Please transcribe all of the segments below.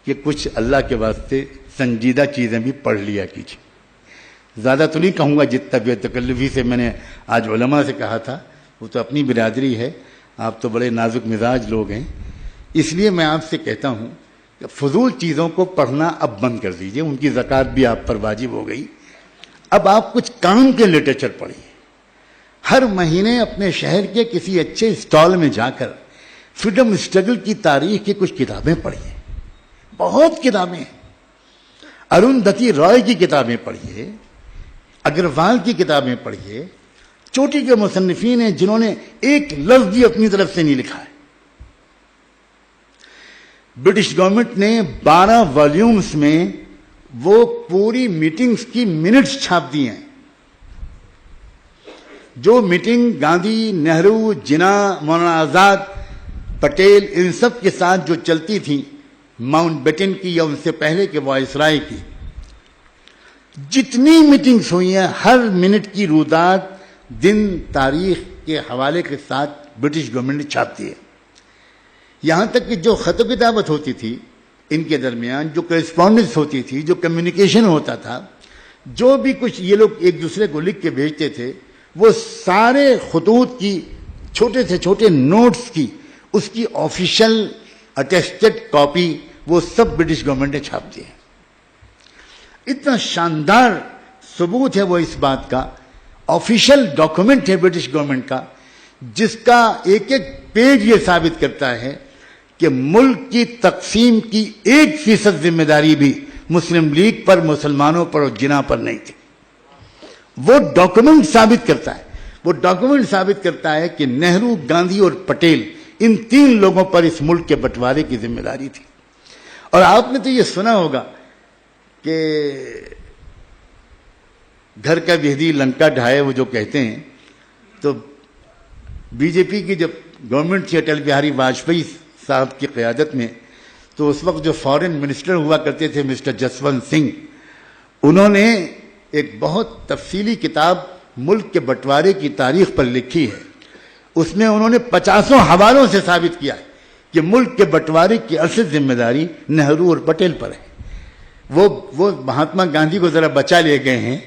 کہ کچھ اللہ کے واسطے سنجیدہ چیزیں بھی پڑھ لیا کیجیے. زیادہ تو نہیں کہوں گا جتنا بے تکلفی سے میں نے آج علماء سے کہا تھا، وہ تو اپنی برادری ہے، آپ تو بڑے نازک مزاج لوگ ہیں، اس لیے میں آپ سے کہتا ہوں کہ فضول چیزوں کو پڑھنا اب بند کر دیجئے، ان کی زکوٰۃ بھی آپ پر واجب ہو گئی. اب آپ کچھ کام کے لٹریچر پڑھیے. ہر مہینے اپنے شہر کے کسی اچھے اسٹال میں جا کر فریڈم اسٹرگل کی تاریخ کی کچھ کتابیں پڑھیے. بہت کتابیں ہیں. اروندھتی رائے کی کتابیں پڑھیے، اگروال کی کتابیں پڑھیے. چوٹی کے مصنفین ہیں جنہوں نے ایک لفظ بھی اپنی طرف سے نہیں لکھا ہے. برٹش گورنمنٹ نے 12 والیومز میں وہ پوری میٹنگز کی منٹس چھاپ دی ہیں. جو میٹنگ گاندھی، نہرو، جناح، مولانا آزاد، پٹیل ان سب کے ساتھ جو چلتی تھی، ماؤنٹ بیٹن کی یا ان سے پہلے کے وائسرائے کی، جتنی میٹنگز ہوئی ہیں ہر منٹ کی رودات دن تاریخ کے حوالے کے ساتھ برٹش گورنمنٹ نے چھاپ دی ہے. یہاں تک کہ جو خط و کتابت ہوتی تھی ان کے درمیان، جو کرسپونڈنس ہوتی تھی، جو کمیونیکیشن ہوتا تھا، جو بھی کچھ یہ لوگ ایک دوسرے کو لکھ کے بھیجتے تھے، وہ سارے خطوط کی چھوٹے سے چھوٹے نوٹس کی اس کی آفیشل اٹیسٹڈ کاپی وہ سب برٹش گورنمنٹ نے چھاپ دی ہے. اتنا شاندار ثبوت ہے وہ اس بات کا، آفیشیل ڈاکومنٹ ہے برٹش گورنمنٹ کا، جس کا ایک ایک پیج یہ ثابت کرتا ہے کہ ملک کی تقسیم کی 1% ذمہ داری بھی مسلم لیگ پر، مسلمانوں پر اور جناح پر نہیں تھی. وہ ڈاکومنٹ ثابت کرتا ہے، وہ ڈاکومنٹ ثابت کرتا ہے کہ نہرو، گاندھی اور پٹیل ان 3 لوگوں پر اس ملک کے بٹوارے کی ذمہ داری تھی. اور آپ نے تو یہ سنا ہوگا کہ گھر کا بہدی لنکا ڈھائے، وہ جو کہتے ہیں. تو بی جے پی کی جب گورنمنٹ تھی اٹل بہاری واجپئی صاحب کی قیادت میں، تو اس وقت جو فارن منسٹر ہوا کرتے تھے مسٹر جسونت سنگھ، انہوں نے ایک بہت تفصیلی کتاب ملک کے بٹوارے کی تاریخ پر لکھی ہے. اس میں انہوں نے 50 حوالوں سے ثابت کیا ہے کہ ملک کے بٹوارے کی اصل ذمہ داری نہرو اور پٹیل پر ہے. وہ مہاتما گاندھی کو ذرا بچا لے گئے ہیں،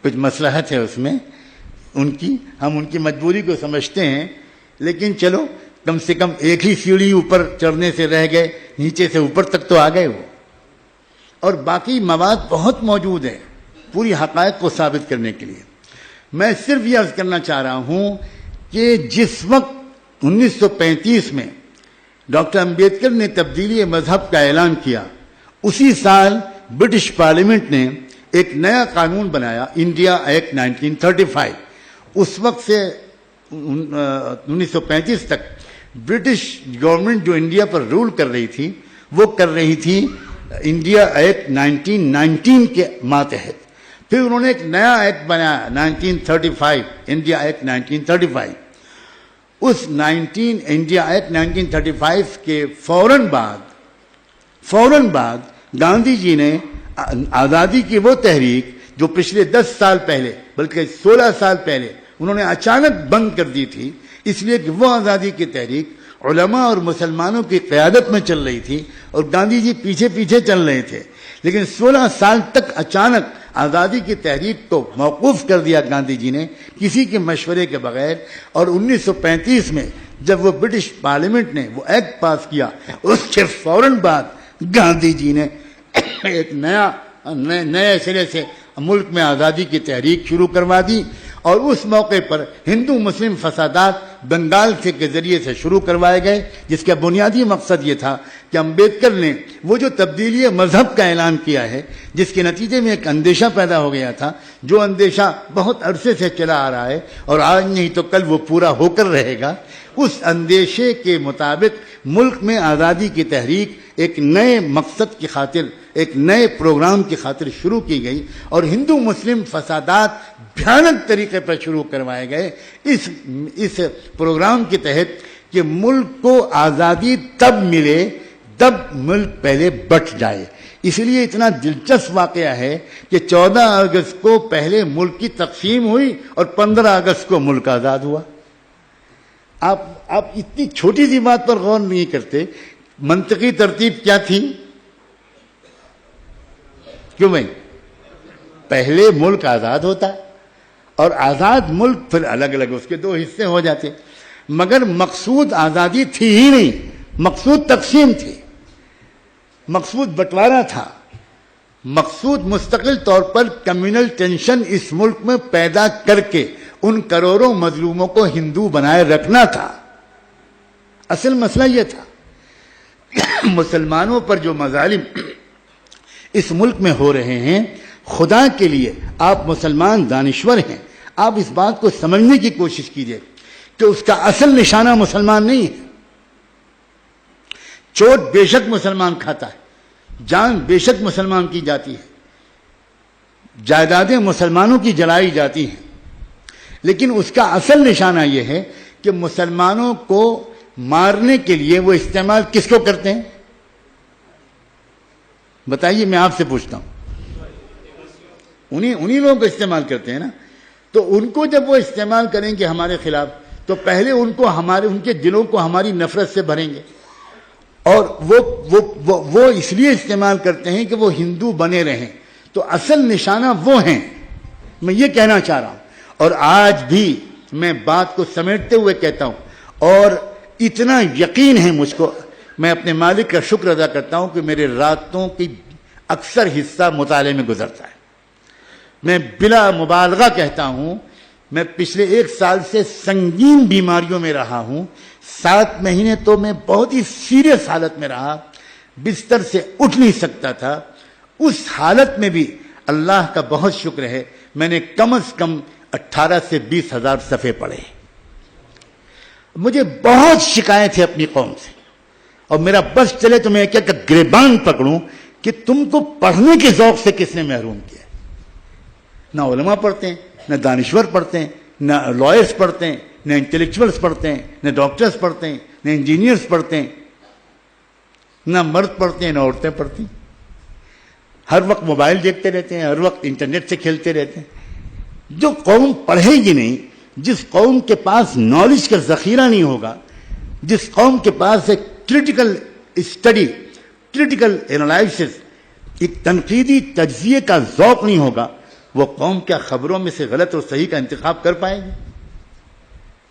کچھ مصلحت ہے اس میں ان کی، ہم ان کی مجبوری کو سمجھتے ہیں، لیکن چلو کم سے کم ایک ہی سیڑھی اوپر چڑھنے سے رہ گئے، نیچے سے اوپر تک تو آ گئے وہ. اور باقی مواد بہت موجود ہے پوری حقائق کو ثابت کرنے کے لیے. میں صرف یہ عرض کرنا چاہ رہا ہوں کہ جس وقت 1935 میں ڈاکٹر امبیڈکر نے تبدیلی مذہب کا اعلان کیا، اسی سال برٹش پارلیمنٹ نے ایک نیا قانون بنایا، انڈیا ایکٹ 1935. اس وقت سے 1935 تک برٹش گورنمنٹ جو انڈیا پر رول کر رہی تھی، وہ کر رہی تھی انڈیا ایکٹ 1919 کے ماتحت. پھر انہوں نے ایک نیا ایکٹ بنایا 1935، انڈیا ایکٹ 1935. اس انڈیا ایکٹ 1935 کے فوراً بعد گاندھی جی نے آزادی کی وہ تحریک جو پچھلے 10 سال پہلے بلکہ 16 سال پہلے انہوں نے اچانک بند کر دی تھی، اس لیے کہ وہ آزادی کی تحریک علماء اور مسلمانوں کی قیادت میں چل رہی تھی اور گاندھی جی پیچھے پیچھے چل رہے تھے. لیکن 16 سال تک اچانک آزادی کی تحریک کو موقوف کر دیا گاندھی جی نے کسی کے مشورے کے بغیر. اور 1935 میں جب وہ برٹش پارلیمنٹ نے وہ ایکٹ پاس کیا، اس کے فوراً بعد گاندھی جی نے ایک نئے سرے سے ملک میں آزادی کی تحریک شروع کروا دی. اور اس موقع پر ہندو مسلم فسادات بنگال کے ذریعے سے شروع کروائے گئے، جس کا بنیادی مقصد یہ تھا کہ امبیڈکر نے وہ جو تبدیلی مذہب کا اعلان کیا ہے، جس کے نتیجے میں ایک اندیشہ پیدا ہو گیا تھا، جو اندیشہ بہت عرصے سے چلا آ رہا ہے اور آج نہیں تو کل وہ پورا ہو کر رہے گا، اس اندیشے کے مطابق ملک میں آزادی کی تحریک ایک نئے مقصد کی خاطر، ایک نئے پروگرام کی خاطر شروع کی گئی اور ہندو مسلم فسادات بھیانک طریقے پر شروع کروائے گئے اس پروگرام کے تحت کہ ملک کو آزادی تب ملے جب ملک پہلے بٹ جائے. اس لیے اتنا دلچسپ واقعہ ہے کہ 14 اگست کو پہلے ملک کی تقسیم ہوئی اور 15 اگست کو ملک آزاد ہوا. آپ اتنی چھوٹی سی بات پر غور نہیں کرتے. منطقی ترتیب کیا تھی کیوں بھائی؟ پہلے ملک آزاد ہوتا اور آزاد ملک پھر الگ الگ اس کے دو حصے ہو جاتے، مگر مقصود آزادی تھی ہی نہیں، مقصود تقسیم تھی، مقصود بٹوارا تھا، مقصود مستقل طور پر کمیونل ٹینشن اس ملک میں پیدا کر کے ان کروڑوں مظلوموں کو ہندو بنائے رکھنا تھا۔ اصل مسئلہ یہ تھا۔ مسلمانوں پر جو مظالم اس ملک میں ہو رہے ہیں، خدا کے لیے آپ مسلمان دانشور ہیں، آپ اس بات کو سمجھنے کی کوشش کیجئے کہ اس کا اصل نشانہ مسلمان نہیں ہے۔ چوٹ بے شک مسلمان کھاتا ہے، جان بے شک مسلمان کی جاتی ہے، جائیدادیں مسلمانوں کی جلائی جاتی ہیں، لیکن اس کا اصل نشانہ یہ ہے کہ مسلمانوں کو مارنے کے لیے وہ استعمال کس کو کرتے ہیں؟ بتائیے، میں آپ سے پوچھتا ہوں۔ انہی لوگوں کو استعمال کرتے ہیں نا۔ تو ان کو جب وہ استعمال کریں گے ہمارے خلاف، تو پہلے ان کے دلوں کو ہماری نفرت سے بھریں گے، اور وہ اس لیے استعمال کرتے ہیں کہ وہ ہندو بنے رہیں۔ تو اصل نشانہ وہ ہیں، میں یہ کہنا چاہ رہا ہوں۔ اور آج بھی میں بات کو سمیٹتے ہوئے کہتا ہوں، اور اتنا یقین ہے مجھ کو، میں اپنے مالک کا شکر ادا کرتا ہوں کہ میرے راتوں کی اکثر حصہ مطالعے میں گزرتا ہے۔ میں بلا مبالغہ کہتا ہوں، میں پچھلے 1 سال سے سنگین بیماریوں میں رہا ہوں، 7 مہینے تو میں بہت ہی سیریس حالت میں رہا، بستر سے اٹھ نہیں سکتا تھا۔ اس حالت میں بھی اللہ کا بہت شکر ہے، میں نے کم از کم 18 سے 20 ہزار صفحے پڑھے۔ مجھے بہت شکایت ہے اپنی قوم سے، اور میرا بس چلے تو میں کیا کہ گریبان پکڑوں کہ تم کو پڑھنے کے ذوق سے کس نے محروم کیا؟ نہ علماء پڑھتے ہیں، نہ دانشور پڑھتے ہیں، نہ لائرز پڑھتے ہیں، نہ انٹلیکچوئلز پڑھتے ہیں، نہ ڈاکٹرز پڑھتے ہیں، نہ انجینئرز پڑھتے ہیں، نہ مرد پڑھتے ہیں، نہ عورتیں پڑھتی ہیں۔ ہر وقت موبائل دیکھتے رہتے ہیں، ہر وقت انٹرنیٹ سے کھیلتے رہتے ہیں۔ جو قوم پڑھے گی نہیں، جس قوم کے پاس نالج کا ذخیرہ نہیں ہوگا، جس قوم کے پاس ایک کریٹیکل اسٹڈی، کریٹیکل انالائسس، ایک تنقیدی تجزیے کا ذوق نہیں ہوگا، وہ قوم کیا خبروں میں سے غلط اور صحیح کا انتخاب کر پائے گی؟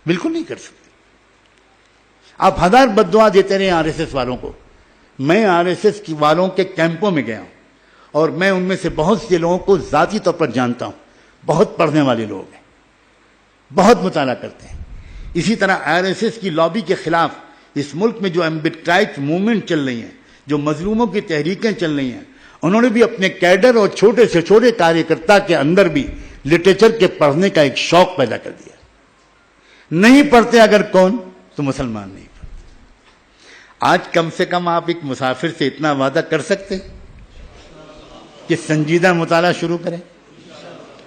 بالکل نہیں کر سکتے۔ آپ 1000 بد دعا دیتے رہے آر ایس ایس والوں کو۔ میں آر ایس ایس والوں کے کیمپوں میں گیا ہوں، اور میں ان میں سے بہت سے لوگوں کو ذاتی طور پر جانتا ہوں، بہت پڑھنے والے لوگ ہیں، بہت مطالعہ کرتے ہیں۔ اسی طرح آر ایس ایس کی لابی کے خلاف اس ملک میں جو ایمبٹ موومنٹ چل رہی ہیں، جو مظلوموں کی تحریکیں چل رہی ہیں، انہوں نے بھی اپنے کیڈر اور چھوٹے سے چھوٹے کاریہ کے اندر بھی لٹریچر کے پڑھنے کا ایک شوق پیدا کر دیا۔ نہیں پڑھتے اگر کون؟ تو مسلمان نہیں پڑھتے۔ آج کم سے کم آپ ایک مسافر سے اتنا وعدہ کر سکتے کہ سنجیدہ مطالعہ شروع کریں۔